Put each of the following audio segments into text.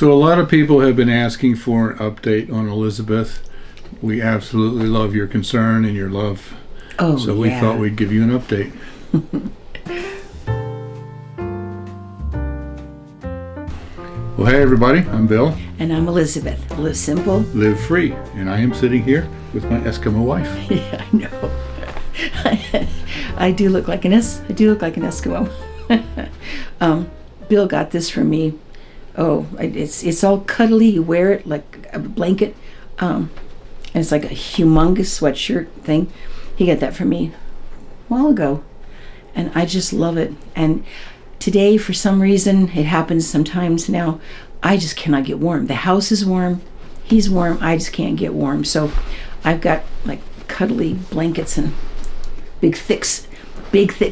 So a lot of people have been asking for an update on Elizabeth. We absolutely love your concern and your love. Oh, so we thought we'd give you an update. Well, hey everybody, I'm Bill. And I'm Elizabeth. Live simple. Live free. And I am sitting here with my Eskimo wife. Yeah, I know. I do look like an Eskimo. Bill got this for me. Oh, it's all cuddly. You wear it like a blanket. And it's like a humongous sweatshirt thing. He got that for me a while ago. And I just love it. And today, for some reason, it happens sometimes now, I just cannot get warm. The house is warm. He's warm. I just can't get warm. So I've got like cuddly blankets and big thick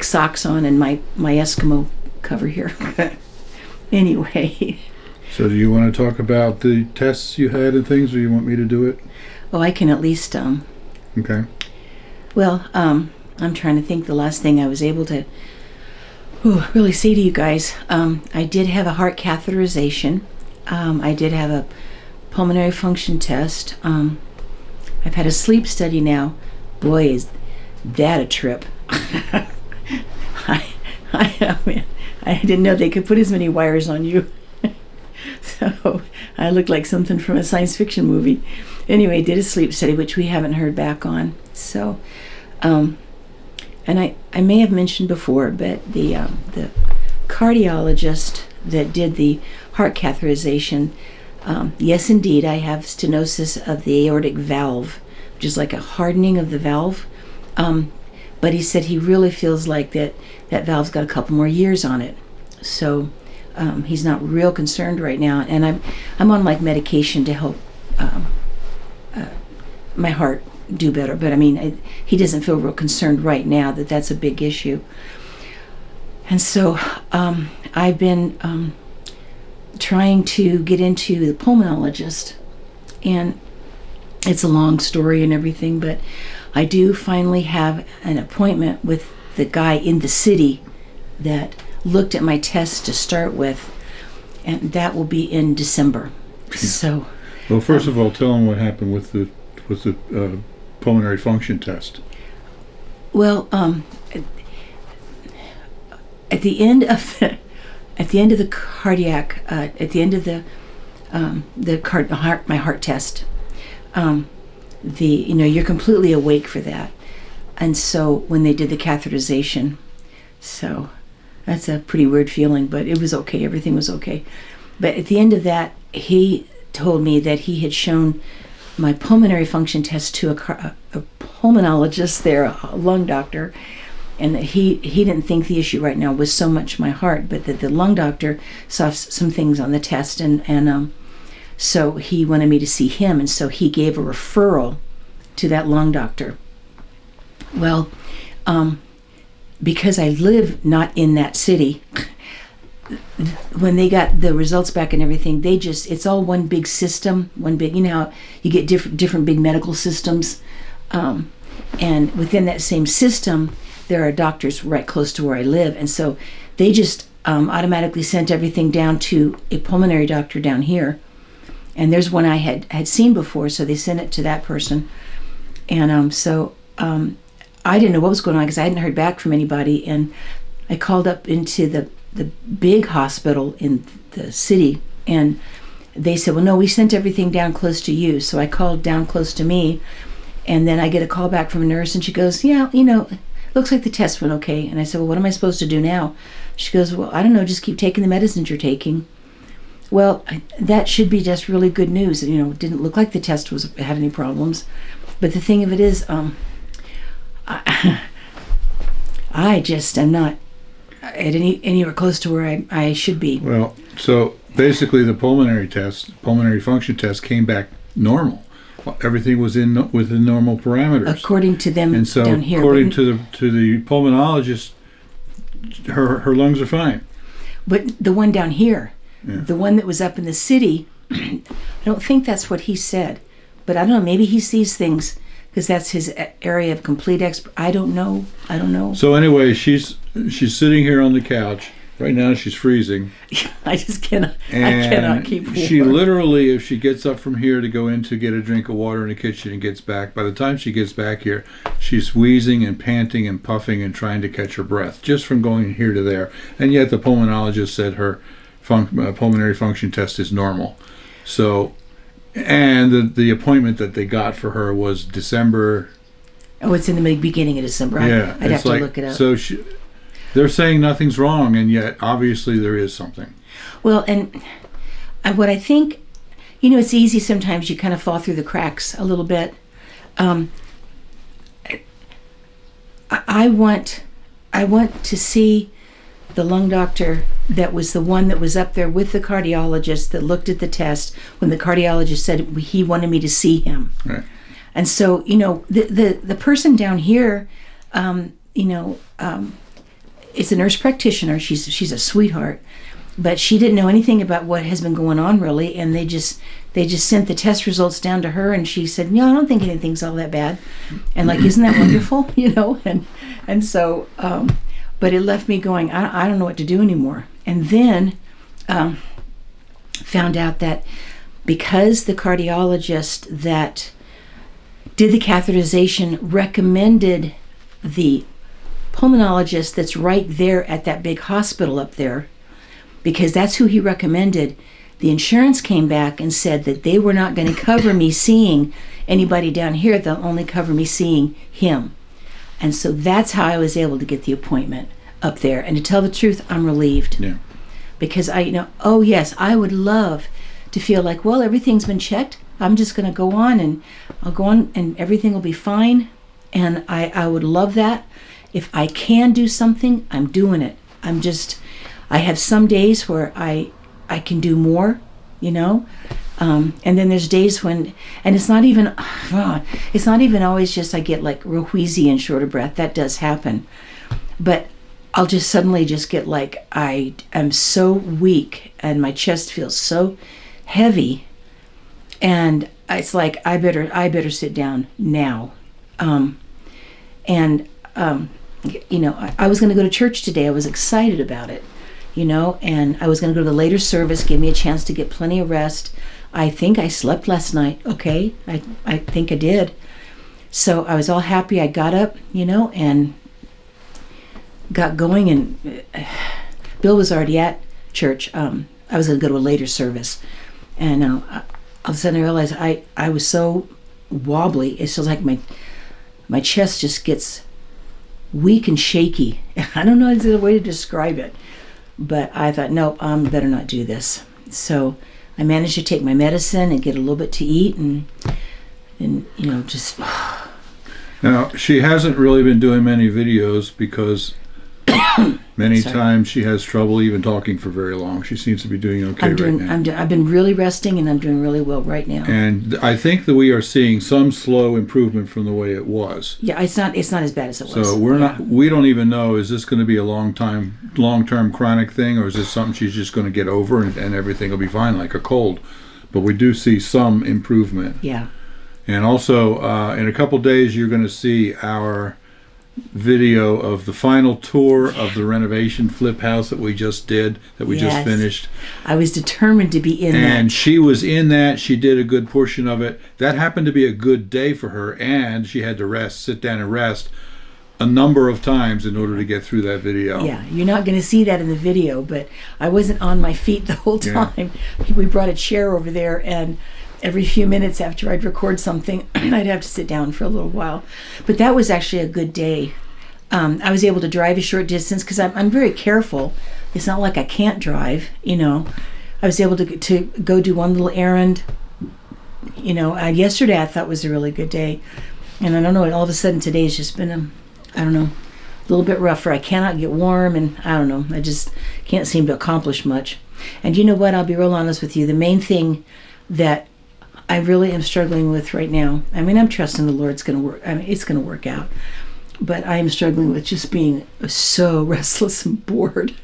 socks on and my Eskimo cover here. Anyway. So do you want to talk about the tests you had and things, or you want me to do it? Oh, I can at least, Okay. Well, I'm trying to think the last thing I was able to really say to you guys. I did have a heart catheterization. I did have a pulmonary function test. I've had a sleep study now. Boy, is that a trip. I didn't know they could put as many wires on you. So I look like something from a science fiction movie. Anyway, did a sleep study, which we haven't heard back on. So, and I may have mentioned before, but the cardiologist that did the heart catheterization, yes, indeed, I have stenosis of the aortic valve, which is like a hardening of the valve. But he said he really feels like that valve's got a couple more years on it. So he's not real concerned right now. And I'm on like medication to help my heart do better. But I mean, he doesn't feel real concerned right now that that's a big issue. And so I've been trying to get into the pulmonologist. And it's a long story and everything, but I do finally have an appointment with the guy in the city that looked at my test to start with, and that will be in December. So, well, first of all, tell him what happened with the pulmonary function test. Well, at the end of the cardiac, at the end of my heart test, you're completely awake for that. And so when they did the catheterization, so that's a pretty weird feeling, but it was okay. Everything was okay. But at the end of that, he told me that he had shown my pulmonary function test to a pulmonologist there, a lung doctor, and that he didn't think the issue right now was so much my heart, but that the lung doctor saw some things on the test, and so he wanted me to see him, and so he gave a referral to that lung doctor. Well, because I live not in that city, when they got the results back and everything, it's all one big system, you know how you get different big medical systems, and within that same system, there are doctors right close to where I live, and so they just automatically sent everything down to a pulmonary doctor down here. And there's one I had seen before, so they sent it to that person. And so I didn't know what was going on because I hadn't heard back from anybody. And I called up into the big hospital in the city, and they said, well, no, we sent everything down close to you. So I called down close to me, and then I get a call back from a nurse, and she goes, yeah, looks like the test went okay. And I said, well, what am I supposed to do now? She goes, well, I don't know, just keep taking the medicines you're taking. Well, that should be just really good news. It didn't look like the test had any problems. But the thing of it is, I just am not at anywhere close to where I should be. Well, so basically the pulmonary function test came back normal. Everything was within normal parameters. According to them and so down here. According to the pulmonologist, her lungs are fine. But the one down here, yeah. The one that was up in the city, I don't think that's what he said. But I don't know, maybe he sees things because that's his area of complete I don't know. So anyway, she's sitting here on the couch, Right now she's freezing. I just cannot. And I cannot keep warm. she literally, if she gets up from here to go in to get a drink of water in the kitchen and gets back, by the time she gets back here, she's wheezing and panting and puffing and trying to catch her breath just from going here to there. And yet the pulmonologist said her pulmonary function test is normal. So, and the appointment that they got for her was December. Oh, it's in the beginning of December. Yeah, I'd have to look it up. So they're saying nothing's wrong, and yet obviously there is something. Well, and what I think, it's easy sometimes you kind of fall through the cracks a little bit. I want to see the lung doctor that was the one that was up there with the cardiologist that looked at the test when the cardiologist said he wanted me to see him. Right. And so, the person down here, is a nurse practitioner. She's a sweetheart, but she didn't know anything about what has been going on really, and they just sent the test results down to her, and she said, "No, I don't think anything's all that bad," and like, isn't that wonderful, and so, but it left me going, I don't know what to do anymore, and then found out that because the cardiologist that did the catheterization recommended the pulmonologist that's right there at that big hospital up there, because that's who he recommended, the insurance came back and said that they were not going to cover me seeing anybody down here. They'll only cover me seeing him. And so that's how I was able to get the appointment up there. And to tell the truth, I'm relieved. Yeah. Because oh yes, I would love to feel like, well, everything's been checked. I'm just going to go on, and I'll go on and everything will be fine. And I would love that. If I can do something, I'm doing it. I have some days where I can do more, and then there's days when, and it's not even always just I get like real wheezy and short of breath. That does happen. But I'll just suddenly just get like, I am so weak and my chest feels so heavy, and it's like, I better sit down now. I was going to go to church today. I was excited about it, and I was going to go to the later service, give me a chance to get plenty of rest. I think I slept last night. Okay. I think I did. So I was all happy. I got up, and got going, and Bill was already at church. I was going to go to a later service, and all of a sudden I realized I was so wobbly. It's just like my chest just gets weak and shaky. I don't know the way to describe it, but I thought, nope, I better not do this. So I managed to take my medicine and get a little bit to eat, and just. Now, she hasn't really been doing many videos because many times she has trouble even talking for very long. She seems to be doing okay right now. I've been really resting, and I'm doing really well right now. And I think that we are seeing some slow improvement from the way it was. Yeah, it's not as bad as it was. So we don't even know, is this going to be a long-term chronic thing, or is this something she's just going to get over and everything will be fine, like a cold? But we do see some improvement. Yeah. And also, in a couple days, you're going to see our video of the final tour of the renovation flip house that we just did, that we just finished. I was determined to be in that. And she was in that. She did a good portion of it. That happened to be a good day for her, and she had to sit down and rest a number of times in order to get through that video. Yeah, you're not going to see that in the video, but I wasn't on my feet the whole time. Yeah. We brought a chair over there, and every few minutes after I'd record something, I'd have to sit down for a little while. But that was actually a good day. I was able to drive a short distance because I'm very careful. It's not like I can't drive, I was able to go do one little errand. Yesterday I thought was a really good day. And I don't know, all of a sudden today's just been a little bit rougher. I cannot get warm, and I don't know, I just can't seem to accomplish much. And you know what, I'll be real honest with you. The main thing that I really am struggling with right now, I'm trusting the Lord's going to work. It's going to work out. But I am struggling with just being so restless and bored.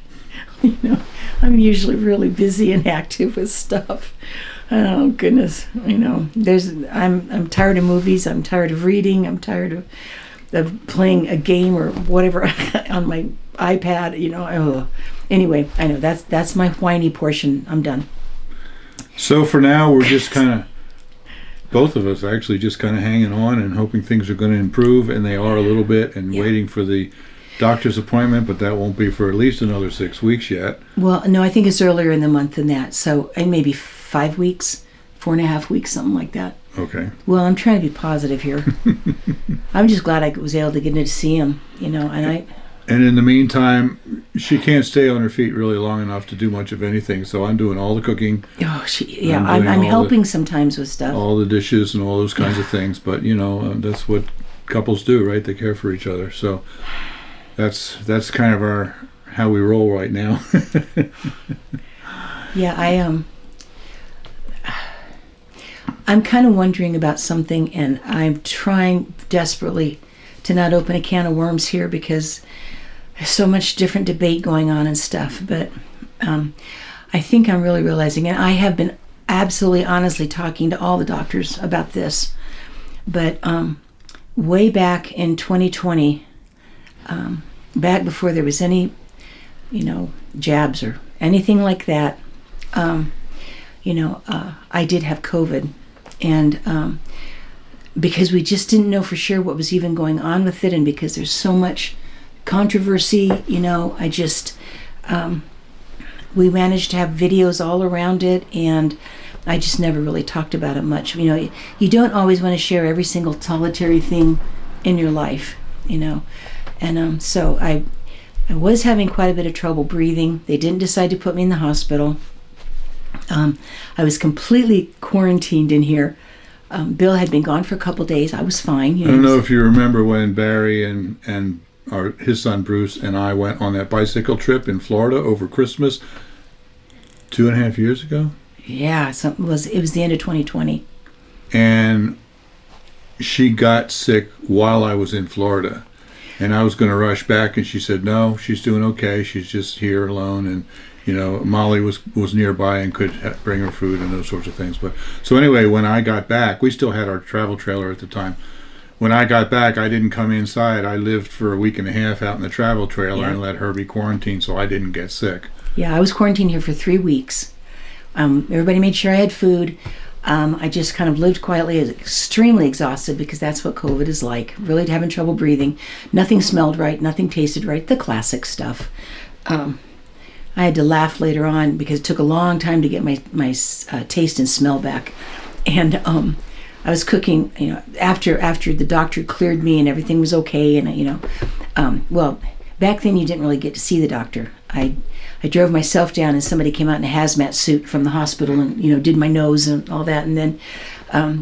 I'm usually really busy and active with stuff. Oh goodness, I'm tired of movies. I'm tired of reading. I'm tired of playing a game or whatever on my iPad. Anyway, I know that's my whiny portion. I'm done. So for now, we're just kind of, both of us actually just kind of hanging on and hoping things are going to improve, and they are a little bit, and waiting for the doctor's appointment, but that won't be for at least another 6 weeks yet. Well, no, I think it's earlier in the month than that. So maybe 5 weeks, 4.5 weeks, something like that. Okay. Well, I'm trying to be positive here. I'm just glad I was able to get in to see him, And in the meantime, she can't stay on her feet really long enough to do much of anything, so I'm doing all the cooking. Oh, I'm helping sometimes with stuff. All the dishes and all those kinds of things, but that's what couples do, right? They care for each other. So that's kind of how we roll right now. Yeah, I'm kind of wondering about something, and I'm trying desperately to not open a can of worms here because there's so much different debate going on and stuff. But I think I'm really realizing, and I have been absolutely honestly talking to all the doctors about this, but way back in 2020, back before there was any, jabs or anything like that, I did have COVID. And because we just didn't know for sure what was even going on with it, and because there's so much controversy, we managed to have videos all around it, and I just never really talked about it much. You don't always want to share every single solitary thing in your life, And so I was having quite a bit of trouble breathing. They didn't decide to put me in the hospital. I was completely quarantined in here. Bill had been gone for a couple days. I was fine. I don't know if you remember when Barry and his son Bruce and I went on that bicycle trip in Florida over Christmas 2.5 years ago. Yeah, it was the end of 2020. And she got sick while I was in Florida. And I was going to rush back, and she said, no, she's doing okay. She's just here alone. And, Molly was nearby and could bring her food and those sorts of things. But so anyway, when I got back, we still had our travel trailer at the time. When I got back, I didn't come inside. I lived for a week and a half out in the travel trailer and let her be quarantined so I didn't get sick. Yeah, I was quarantined here for 3 weeks. Everybody made sure I had food. I just kind of lived quietly, extremely exhausted because that's what COVID is like. Really having trouble breathing. Nothing smelled right. Nothing tasted right. The classic stuff. I had to laugh later on because it took a long time to get my taste and smell back. And I was cooking, after the doctor cleared me and everything was okay. And, well, back then you didn't really get to see the doctor. I drove myself down, and somebody came out in a hazmat suit from the hospital and, did my nose and all that. And then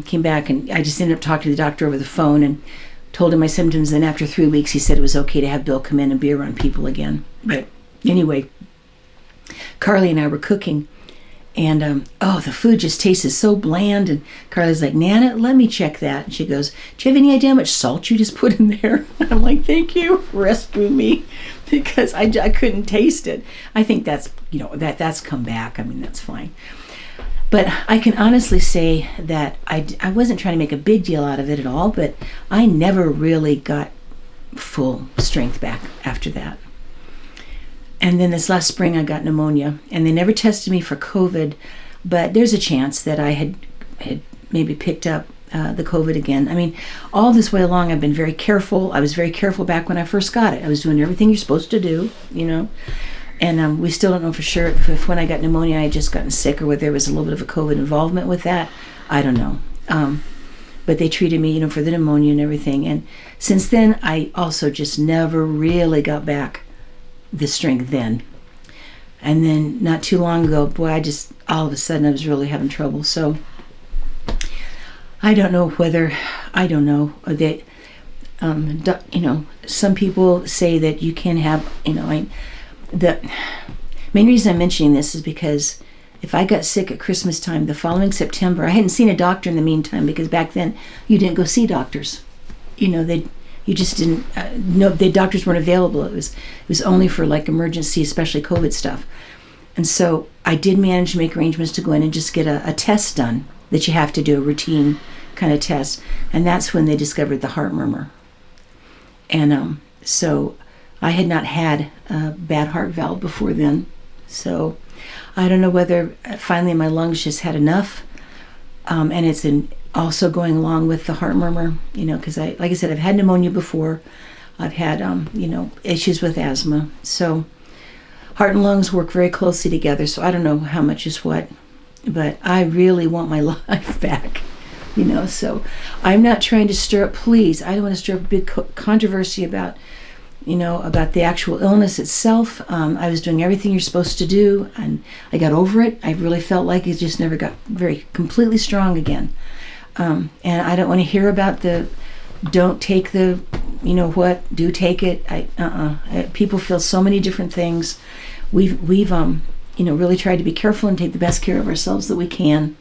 came back, and I just ended up talking to the doctor over the phone and told him my symptoms. And after 3 weeks, he said it was okay to have Bill come in and be around people again. But anyway, Carly and I were cooking, and the food just tasted so bland. And Carly's like, Nana, let me check that. And she goes, do you have any idea how much salt you just put in there? And I'm like, thank you for rescuing me, because I couldn't taste it. I think that's that's come back. I mean, that's fine. But I can honestly say that I wasn't trying to make a big deal out of it at all, but I never really got full strength back after that. And then this last spring I got pneumonia, and they never tested me for COVID, but there's a chance that I had maybe picked up the COVID again. I mean, all this way along I've been very careful. I was very careful back when I first got it. I was doing everything you're supposed to do, And we still don't know for sure if when I got pneumonia I had just gotten sick, or whether there was a little bit of a COVID involvement with that. I don't know. But they treated me, for the pneumonia and everything. And since then, I also just never really got back the strength then. And then not too long ago, boy, all of a sudden I was really having trouble. So I don't know that, some people say that you can have, the main reason I'm mentioning this is because if I got sick at Christmas time, the following September, I hadn't seen a doctor in the meantime, because back then you didn't go see doctors. You just didn't, the doctors weren't available. It was only for like emergency, especially COVID stuff. And so I did manage to make arrangements to go in and just get a test done that you have to do, a routine kind of test. And that's when they discovered the heart murmur. And so I had not had a bad heart valve before then. So I don't know whether finally my lungs just had enough. And it's also going along with the heart murmur, because like I said, I've had pneumonia before. I've had, issues with asthma. So heart and lungs work very closely together. So I don't know how much is what, but I really want my life back, So I'm not trying to stir up, please. I don't want to stir up a big controversy about the actual illness itself. I was doing everything you're supposed to do, and I got over it. I really felt like it just never got very completely strong again. And I don't want to hear about the don't take the, do take it. People feel so many different things. We've really tried to be careful and take the best care of ourselves that we can.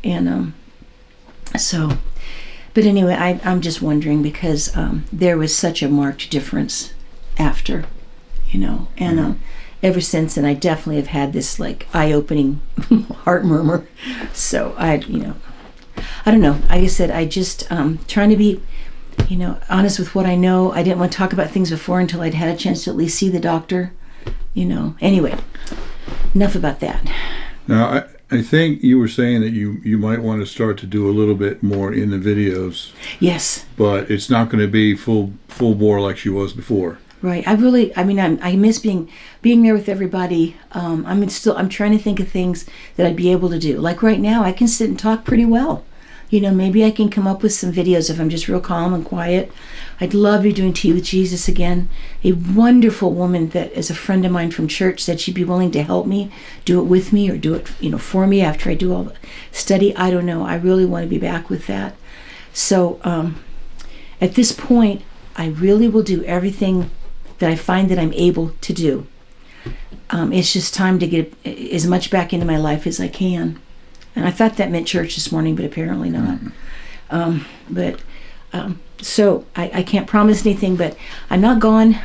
And but anyway, I'm just wondering because there was such a marked difference after, and ever since, and I definitely have had this like eye-opening heart murmur. So I don't know. Like I said, I just trying to be, honest with what I know. I didn't want to talk about things before until I'd had a chance to at least see the doctor. Anyway, enough about that. Now, I think you were saying that you might want to start to do a little bit more in the videos. Yes. But it's not going to be full bore like she was before. Right. I miss being there with everybody. I'm trying to think of things that I'd be able to do. Like right now, I can sit and talk pretty well. Maybe I can come up with some videos if I'm just real calm and quiet. I'd love to be doing Tea with Jesus again. A wonderful woman that is a friend of mine from church said she'd be willing to help me, do it with me, or do it, for me after I do all the study. I don't know. I really want to be back with that. So at this point, I really will do everything that I find that I'm able to do. It's just time to get as much back into my life as I can. And I thought that meant church this morning, but apparently not. So I can't promise anything, but I'm not gone.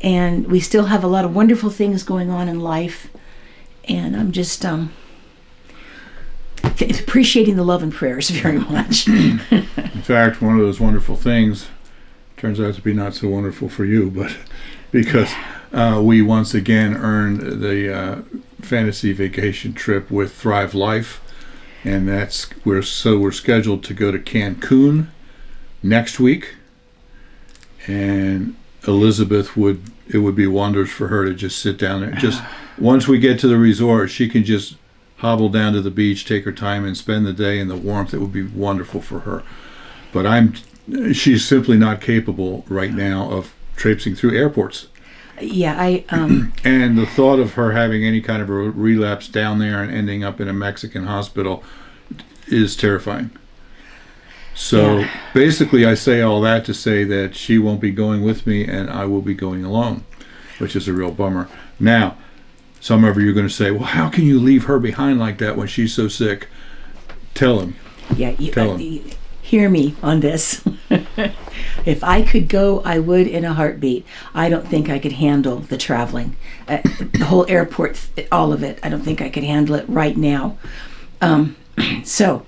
And we still have a lot of wonderful things going on in life. And I'm just appreciating the love and prayers very much. In fact, one of those wonderful things turns out to be not so wonderful for you, but because we once again earned the fantasy vacation trip with Thrive Life, and we're scheduled to go to Cancun next week, and Elizabeth it would be wonders for her to just sit down there. Just once we get to the resort, she can just hobble down to the beach, take her time, and spend the day in the warmth. It would be wonderful for her. But she's simply not capable right now of traipsing through airports. Yeah, and the thought of her having any kind of a relapse down there and ending up in a Mexican hospital is terrifying. So basically, I say all that to say that she won't be going with me and I will be going alone, which is a real bummer. Now, some of you are going to say, well, how can you leave her behind like that when she's so sick? Tell him. Yeah, tell him. Hear me on this. If I could go, I would in a heartbeat. I don't think I could handle the traveling. The whole airport, all of it. I don't think I could handle it right now. So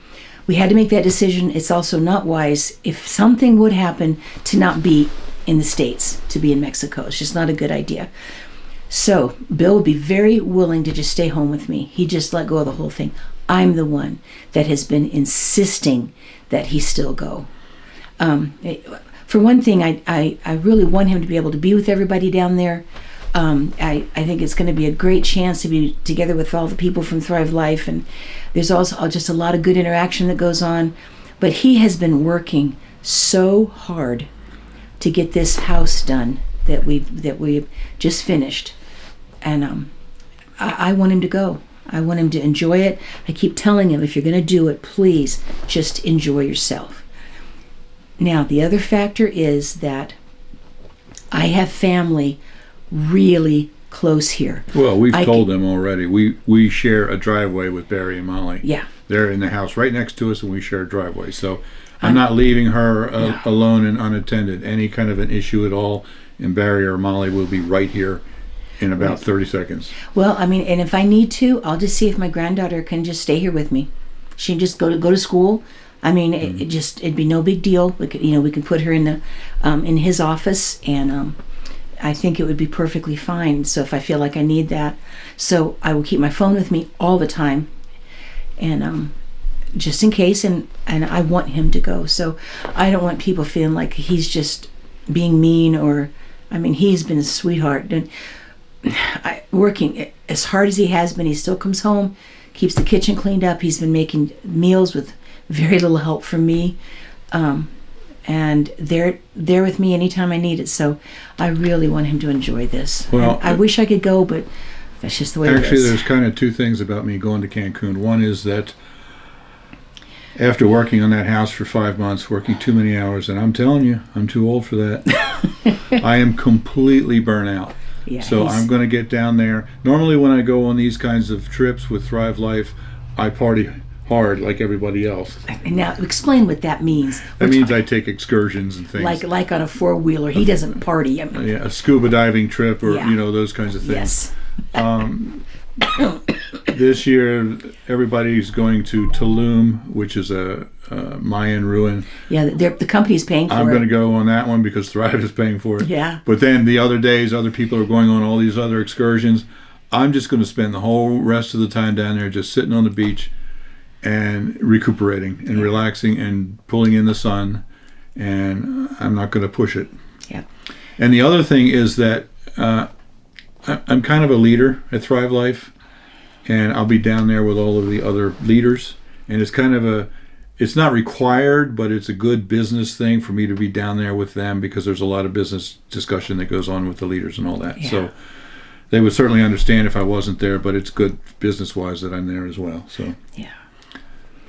we had to make that decision. It's also not wise if something would happen to not be in the States, to be in Mexico. It's just not a good idea. So Bill would be very willing to just stay home with me. He just let go of the whole thing. I'm the one that has been insisting that he still go. For one thing, I really want him to be able to be with everybody down there. I think it's going to be a great chance to be together with all the people from Thrive Life, and there's also just a lot of good interaction that goes on. But he has been working so hard to get this house done that we just finished, and I want him to go. I want him to enjoy it. I keep telling him, if you're going to do it, please just enjoy yourself. Now, the other factor is that I have family really close here. Well, we've told them already. We share a driveway with Barry and Molly. Yeah. They're in the house right next to us, and we share a driveway. So I'm not leaving her alone and unattended. Any kind of an issue at all, and Barry or Molly will be right here in about 30 seconds. Well, and if I need to, I'll just see if my granddaughter can just stay here with me. She can just go to school. It'd be no big deal. We can put her in his office, and I think it would be perfectly fine. So if I feel like I need that, so I will keep my phone with me all the time, and just in case. And I want him to go. So I don't want people feeling like he's just being mean, or, I mean, he's been a sweetheart. And working as hard as he has been, he still comes home, keeps the kitchen cleaned up. He's been making meals with very little help from me. And they're there with me anytime I need it. So I really want him to enjoy this. Well, and I wish I could go, but that's just the way it is. Actually, there's kind of two things about me going to Cancun. One is that after working on that house for 5 months, working too many hours, and I'm telling you, I'm too old for that. I am completely burnt out. Yeah, so I'm going to get down there. Normally when I go on these kinds of trips with Thrive Life, I party hard like everybody else. And now explain what that means. That means I take excursions and things. Like on a four-wheeler. He doesn't party. I mean, yeah, a scuba diving trip, or yeah. Those kinds of things. Yes. This year, everybody's going to Tulum, which is a Mayan ruin. Yeah, the company's paying for it. I'm going to go on that one because Thrive is paying for it. Yeah. But then the other days, other people are going on all these other excursions. I'm just going to spend the whole rest of the time down there just sitting on the beach and recuperating and relaxing and pulling in the sun, and I'm not going to push it. Yeah. And the other thing is that I'm kind of a leader at Thrive Life, and I'll be down there with all of the other leaders, and it's kind of it's not required, but it's a good business thing for me to be down there with them, because there's a lot of business discussion that goes on with the leaders and all that. Yeah. So they would certainly understand if I wasn't there, but it's good business-wise that I'm there as well. So yeah.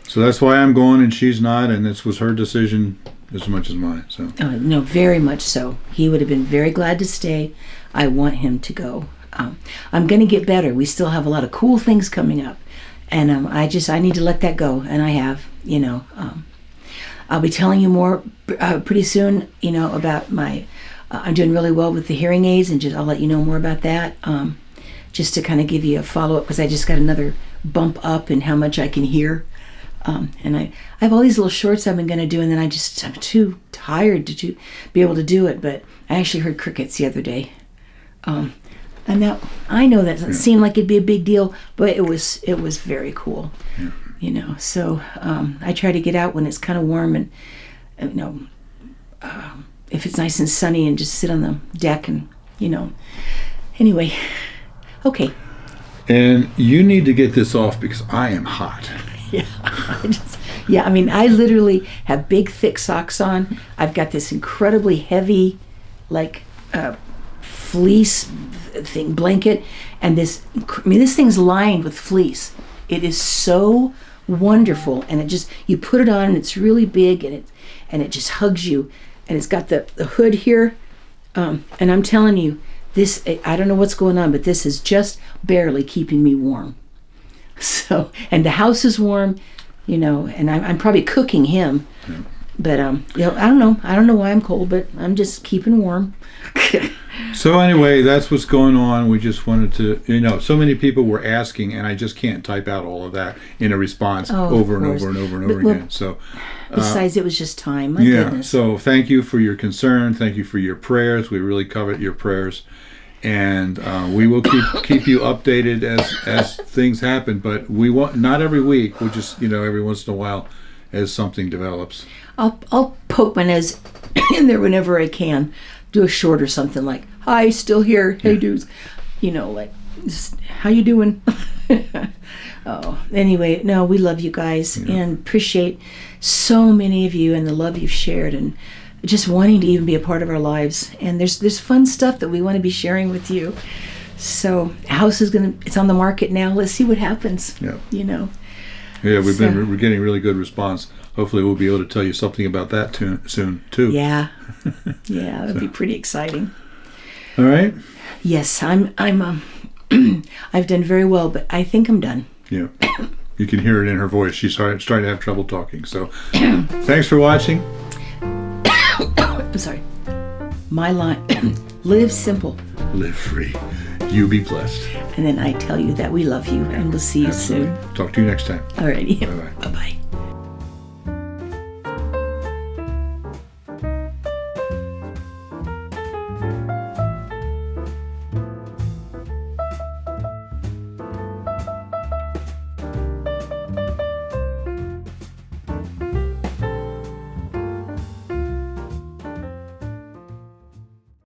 So that's why I'm going and she's not, and this was her decision as much as mine. So no, very much so. He would have been very glad to stay. I want him to go. I'm going to get better. We still have a lot of cool things coming up, and I need to let that go, and I have. I'll be telling you more pretty soon. About my. I'm doing really well with the hearing aids, and I'll let you know more about that. Just to kind of give you a follow up, because I just got another bump up in how much I can hear. And I have all these little shorts I've been going to do, and then I'm too tired to be able to do it. But I actually heard crickets the other day. And now I know that doesn't seem like it'd be a big deal, but it was very cool. Yeah. So I try to get out when it's kind of warm, and if it's nice and sunny, and just sit on the deck, and anyway. Okay. And you need to get this off because I am hot. Yeah, I literally have big, thick socks on. I've got this incredibly heavy, fleece blanket, and this thing's lined with fleece. It is so wonderful, and you put it on, and it's really big, and it just hugs you, and it's got the hood here, and I'm telling you, this, I don't know what's going on, but this is just barely keeping me warm. So, and the house is warm, and I'm probably cooking him, but I don't know why I'm cold, but I'm just keeping warm. So anyway, that's what's going on. We just wanted to, so many people were asking, and I just can't type out all of that in a response over and over and over and over again. So, besides, it was just time. My goodness. So thank you for your concern. Thank you for your prayers. We really covet your prayers. And we will keep you updated as things happen, but we want not every week. We'll just every once in a while as something develops. I'll poke my nose in there whenever I can. Do a short or something like, "Hi, still here. Hey, dudes," how you doing? Anyway, no, we love you guys and appreciate so many of you and the love you've shared, and just wanting to even be a part of our lives. And there's fun stuff that we want to be sharing with you. So house it's on the market now. Let's see what happens. Yeah. Yeah, we're getting really good response. Hopefully we'll be able to tell you something about that soon too. Yeah. Yeah, that'd be pretty exciting. All right. Yes, I'm I've done very well, but I think I'm done. Yeah. You can hear it in her voice. She's starting to have trouble talking. So thanks for watching. I'm sorry. My line, live simple. Live free. You be blessed. And then I tell you that we love you, and we'll see you soon. Talk to you next time. Alrighty. Bye-bye. Bye-bye.